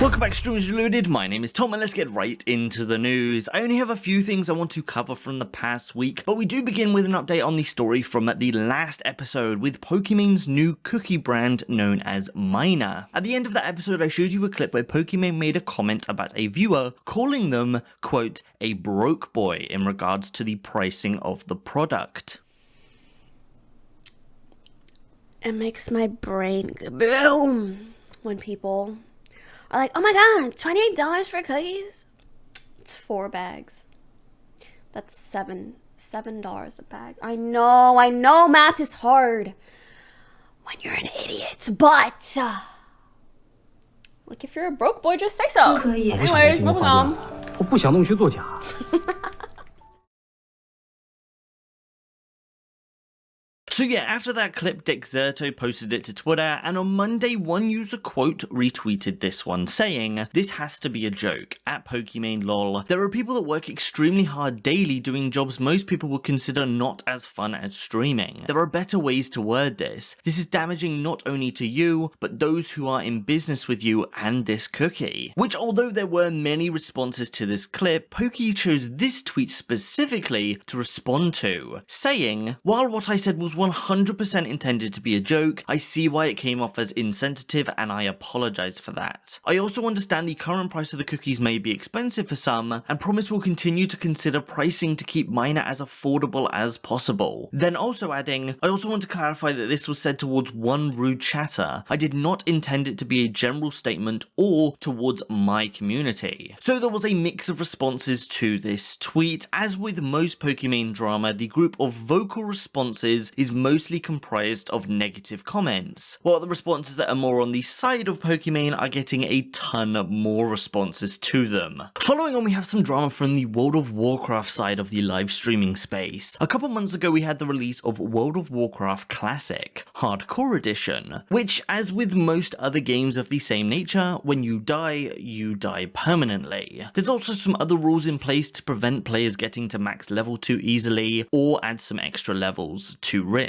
Welcome back, Streamers Reloaded. My name is Tom and let's get right into the news. I only have a few things I want to cover from the past week, but we do begin with an update on the story from the last episode with Pokimane's new cookie brand known as MYNA. At the end of that episode, I showed you a clip where Pokimane made a comment about a viewer calling them, quote, a broke boy in regards to the pricing of the product. It makes my brain go boom when people are like, oh my god, $28 for cookies? It's 4 bags. That's $7 a bag. I know math is hard when you're an idiot, but like if you're a broke boy, just say so. Anyways, moving on. So yeah, after that clip, Dexerto posted it to Twitter, and on Monday, one user quote retweeted this one, saying, "This has to be a joke. At Pokimane lol. There are people that work extremely hard daily doing jobs most people would consider not as fun as streaming. There are better ways to word this. This is damaging not only to you, but those who are in business with you and this cookie." Which, although there were many responses to this clip, Poki chose this tweet specifically to respond to, saying, "While what I said was 100% intended to be a joke, I see why it came off as insensitive and I apologize for that. I also understand the current price of the cookies may be expensive for some, and promise we'll continue to consider pricing to keep MYNA as affordable as possible." Then also adding, "I also want to clarify that this was said towards one rude chatter. I did not intend it to be a general statement or towards my community." So there was a mix of responses to this tweet. As with most Pokimane drama, the group of vocal responses is mostly comprised of negative comments, while the responses that are more on the side of Pokimane are getting a ton more responses to them. Following on, we have some drama from the World of Warcraft side of the live streaming space. A couple months ago, we had the release of World of Warcraft Classic Hardcore Edition, which, as with most other games of the same nature, when you die permanently. There's also some other rules in place to prevent players getting to max level too easily, or add some extra levels to risk.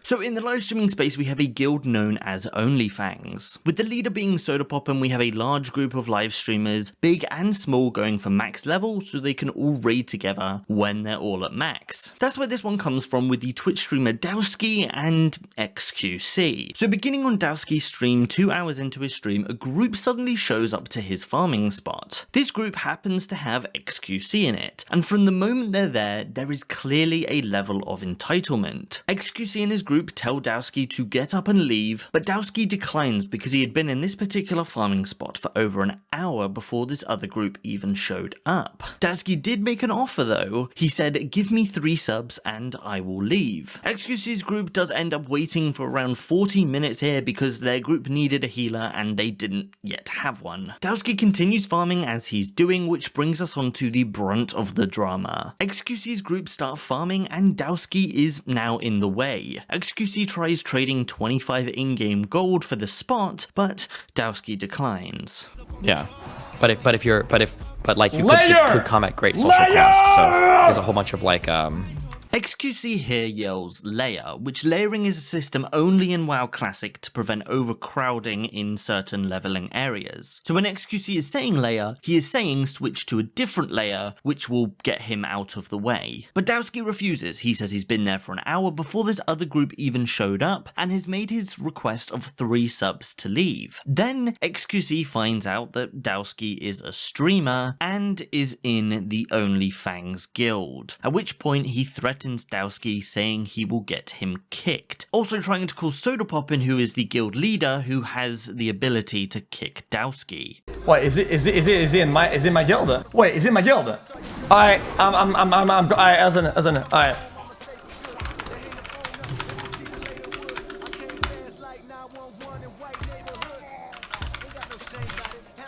So in the live streaming space, we have a guild known as OnlyFangs. With the leader being Sodapoppin, we have a large group of live streamers, big and small, going for max level so they can all raid together when they're all at max. That's where this one comes from, with the Twitch streamer Dowsky and xQc. So beginning on Dowsky's stream, 2 hours into his stream, a group suddenly shows up to his farming spot. This group happens to have xQc in it, and from the moment they're there, there is clearly a level of entitlement. xQc and his group tell Dowsky to get up and leave, but Dowsky declines because he had been in this particular farming spot for over an hour before this other group even showed up. Dowsky did make an offer though. He said, "Give me 3 subs and I will leave." xQc's group does end up waiting for around 40 minutes here because their group needed a healer and they didn't yet have one. Dowsky continues farming as he's doing, which brings us on to the brunt of the drama. xQc's group start farming and Dowsky is now in the way. xQc tries trading 25 in-game gold for the spot, but Dowsky declines. Yeah, but you could come at great social cost. So there's a whole bunch of like xQc here yells layer, which layering is a system only in WoW Classic to prevent overcrowding in certain leveling areas. So when xQc is saying layer, he is saying switch to a different layer, which will get him out of the way. But Dowsky refuses. He says he's been there for an hour before this other group even showed up, and has made his request of 3 subs to leave. Then xQc finds out that Dowsky is a streamer and is in the OnlyFangs guild, at which point he threatens Dowsky, saying he will get him kicked. Also trying to call Sodapoppin, who is the guild leader, who has the ability to kick Dowsky. Wait, is it in my guild? Wait, is it my guild? Alright, alright, as in, alright.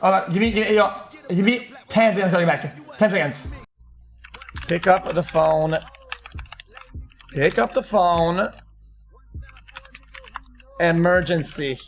Alright, give me 10 seconds coming back. 10 seconds. Pick up the phone. Pick up the phone. Emergency.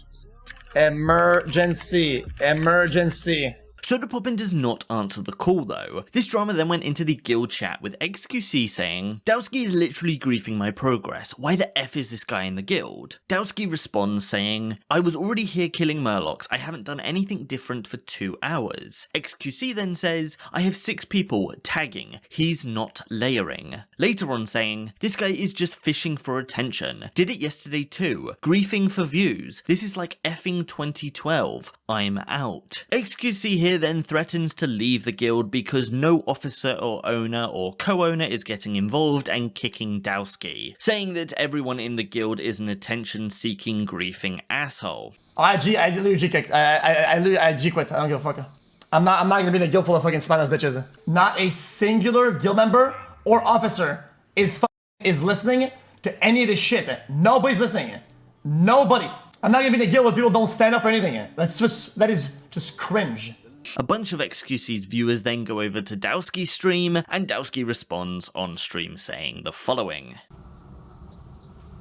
Emergency. Emergency. Sodapoppin does not answer the call though. This drama then went into the guild chat with xQc saying, Dowsky is literally griefing my progress, why the F is this guy in the guild? Dowsky responds saying, I was already here killing murlocs, I haven't done anything different for 2 hours. xQc then says, I have 6 people tagging, he's not layering. Later on saying, this guy is just fishing for attention, did it yesterday too, griefing for views, this is like effing 2012, I'm out. xQc here then threatens to leave the guild because no officer or owner or co-owner is getting involved and kicking Dowsky, saying that everyone in the guild is an attention-seeking griefing asshole. I literally G-kicked. I G-quit. I don't give a fuck. I'm not gonna be in a guild full of fucking spineless bitches. Not a singular guild member or officer is listening to any of this shit. Nobody's listening. Nobody. I'm not gonna be in a guild where people don't stand up for anything. That is just cringe. A bunch of xQc's viewers then go over to Dowsky's stream, and Dowsky responds on stream saying the following.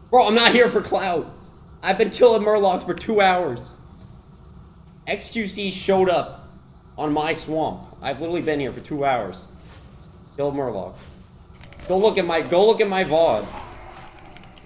Bro, I'm not here for clout. I've been killing murlocs for 2 hours. xQc showed up on my swamp. I've literally been here for 2 hours. Killed murlocs. Go look at my VOD.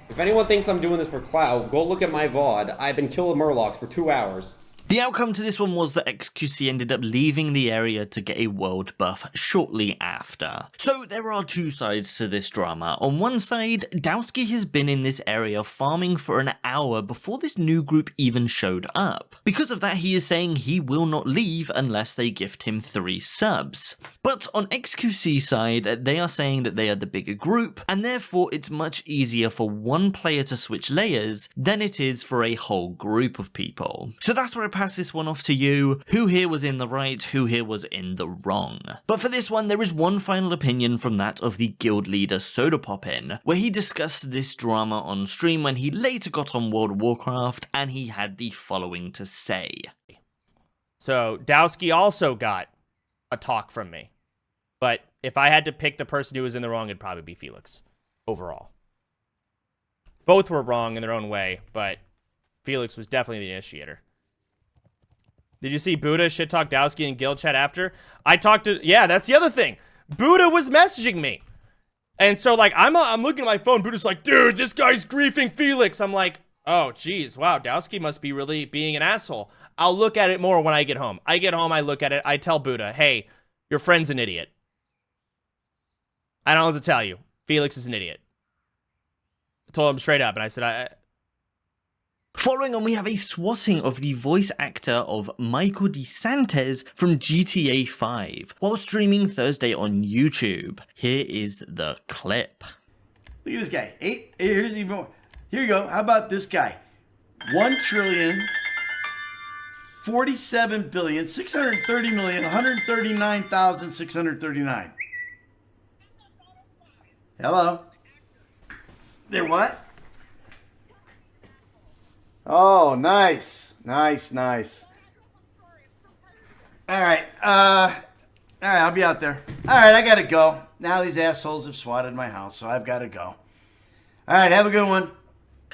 If anyone thinks I'm doing this for clout, go look at my VOD. I've been killing murlocs for 2 hours. The outcome to this one was that xQc ended up leaving the area to get a world buff shortly after. So there are 2 sides to this drama. On one side, Dowsky has been in this area farming for an hour before this new group even showed up. Because of that, he is saying he will not leave unless they gift him 3 subs. But on xQc's side, they are saying that they are the bigger group, and therefore it's much easier for one player to switch layers than it is for a whole group of people. So that's where I pass this one off to you. Who here was in the right, who here was in the wrong? But for this one, there is one final opinion from that of the guild leader Sodapoppin, where he discussed this drama on stream when he later got on World of Warcraft, and he had the following to say. So Dowsky also got a talk from me, but if I had to pick the person who was in the wrong, it'd probably be Felix overall. Both were wrong in their own way, but Felix was definitely the initiator. Did you see Buddha shit talk Dowsky in guild chat after? I talked to, yeah, that's the other thing. Buddha was messaging me. And so like, I'm looking at my phone. Buddha's like, dude, this guy's griefing Felix. I'm like, oh, geez, wow, Dowsky must be really being an asshole. I'll look at it more when I get home. I get home, I look at it, I tell Buddha, hey, your friend's an idiot. I don't know what to tell you. Felix is an idiot. I told him straight up, and I said, Following on, we have a swatting of the voice actor of Michael DeSantis from GTA 5 while streaming Thursday on YouTube. Here is the clip. Look at this guy. Here's even more. Here you go. How about this guy? 1,047,630,139,639. Hello. They're what? Oh, nice. Nice. All right. I'll be out there. All right, I gotta go. Now these assholes have swatted my house, so I've gotta go. All right, have a good one.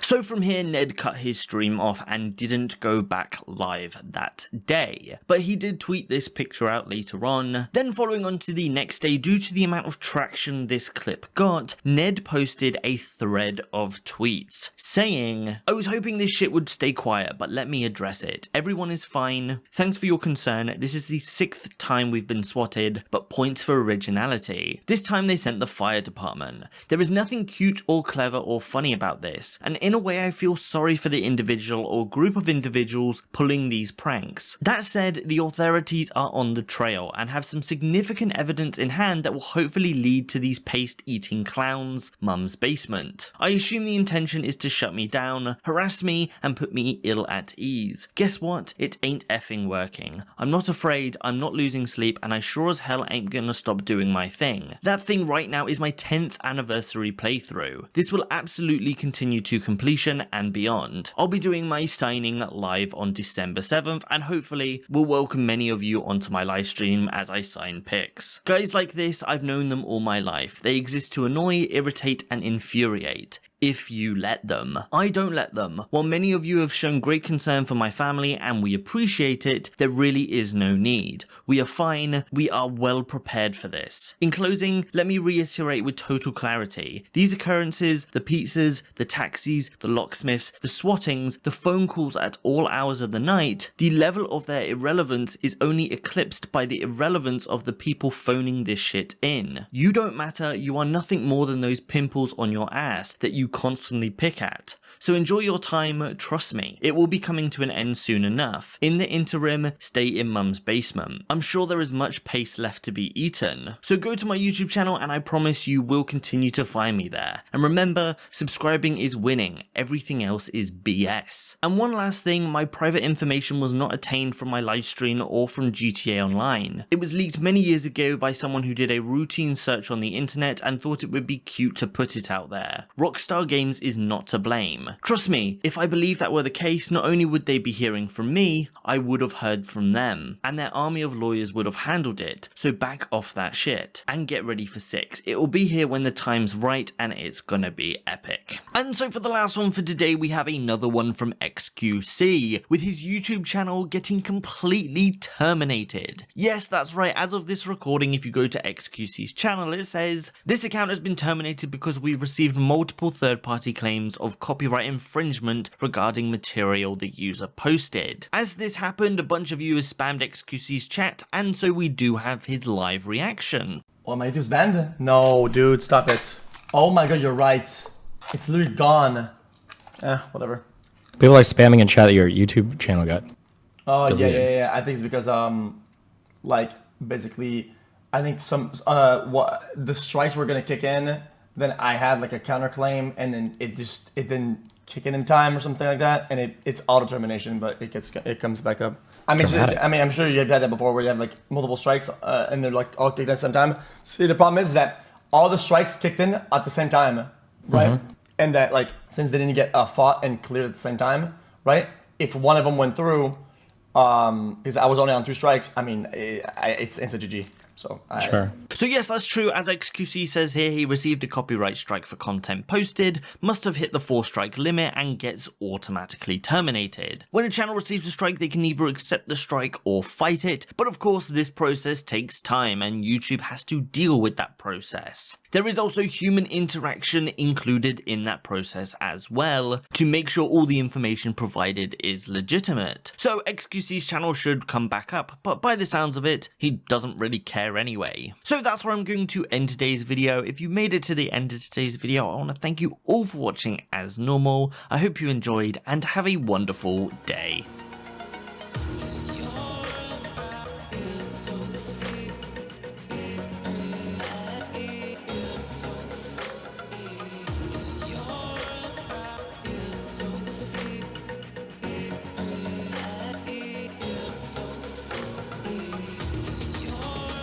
So from here, Ned cut his stream off and didn't go back live that day. But he did tweet this picture out later on. Then following on to the next day, due to the amount of traction this clip got, Ned posted a thread of tweets saying, I was hoping this shit would stay quiet, but let me address it. Everyone is fine. Thanks for your concern. This is the 6th time we've been swatted, but points for originality. This time they sent the fire department. There is nothing cute or clever or funny about this, and in a way I feel sorry for the individual or group of individuals pulling these pranks. That said, the authorities are on the trail and have some significant evidence in hand that will hopefully lead to these paste-eating clowns' mum's basement. I assume the intention is to shut me down, harass me, and put me ill at ease. Guess what? It ain't effing working. I'm not afraid, I'm not losing sleep, and I sure as hell ain't gonna stop doing my thing. That thing right now is my 10th anniversary playthrough. This will absolutely continue to completion and beyond. I'll be doing my signing live on December 7th and hopefully will welcome many of you onto my live stream as I sign pics. Guys like this, I've known them all my life. They exist to annoy, irritate and infuriate. if you let them. I don't let them. While many of you have shown great concern for my family and we appreciate it, there really is no need. We are fine. We are well prepared for this. In closing, let me reiterate with total clarity. These occurrences, the pizzas, the taxis, the locksmiths, the swattings, the phone calls at all hours of the night, the level of their irrelevance is only eclipsed by the irrelevance of the people phoning this shit in. You don't matter. You are nothing more than those pimples on your ass that you constantly pick at. So enjoy your time, trust me. It will be coming to an end soon enough. In the interim, stay in mum's basement. I'm sure there is much pace left to be eaten. So go to my YouTube channel and I promise you will continue to find me there. And remember, subscribing is winning. Everything else is BS. And one last thing, my private information was not attained from my live stream or from GTA Online. It was leaked many years ago by someone who did a routine search on the internet and thought it would be cute to put it out there. Rockstar Games is not to blame. Trust me, if I believe that were the case, not only would they be hearing from me, I would have heard from them, and their army of lawyers would have handled it, so back off that shit, and get ready for 6. It will be here when the time's right, and it's gonna be epic. And so for the last one for today, we have another one from xQc, with his YouTube channel getting completely terminated. Yes, that's right, as of this recording, if you go to xQc's channel, it says, "This account has been terminated because we've received multiple third-party claims of copyright infringement regarding material the user posted. As this happened, a bunch of viewers spammed xQc's chat, and so we do have his live reaction." Oh, my YouTube's banned? No, dude, stop it. Oh my god, you're right. It's literally gone. Whatever. People are spamming in chat that your YouTube channel got. Oh, deleted. yeah. I think it's because, like, basically, I think what the strikes were gonna kick in, then I had like a counterclaim, and then it didn't kick in time or something like that, and it's auto termination, but it comes back up. I'm sure you had that before, where you have like multiple strikes, and they're like all kicked in at the same time. See, the problem is that all the strikes kicked in at the same time, right? And that, like, since they didn't get fought and cleared at the same time, right? If one of them went through, because I was only on 2 strikes, I mean, it's instant GG. So Sure. So yes, that's true. As xQc says here, he received a copyright strike for content posted, must have hit the 4-strike limit, and gets automatically terminated. When a channel receives a strike, they can either accept the strike or fight it, but of course this process takes time and YouTube has to deal with that process. There is also human interaction included in that process as well, to make sure all the information provided is legitimate. So xQc's channel should come back up, but by the sounds of it, he doesn't really care anyway. So that's where I'm going to end today's video. If you made it to the end of today's video, I want to thank you all for watching as normal. I hope you enjoyed and have a wonderful day.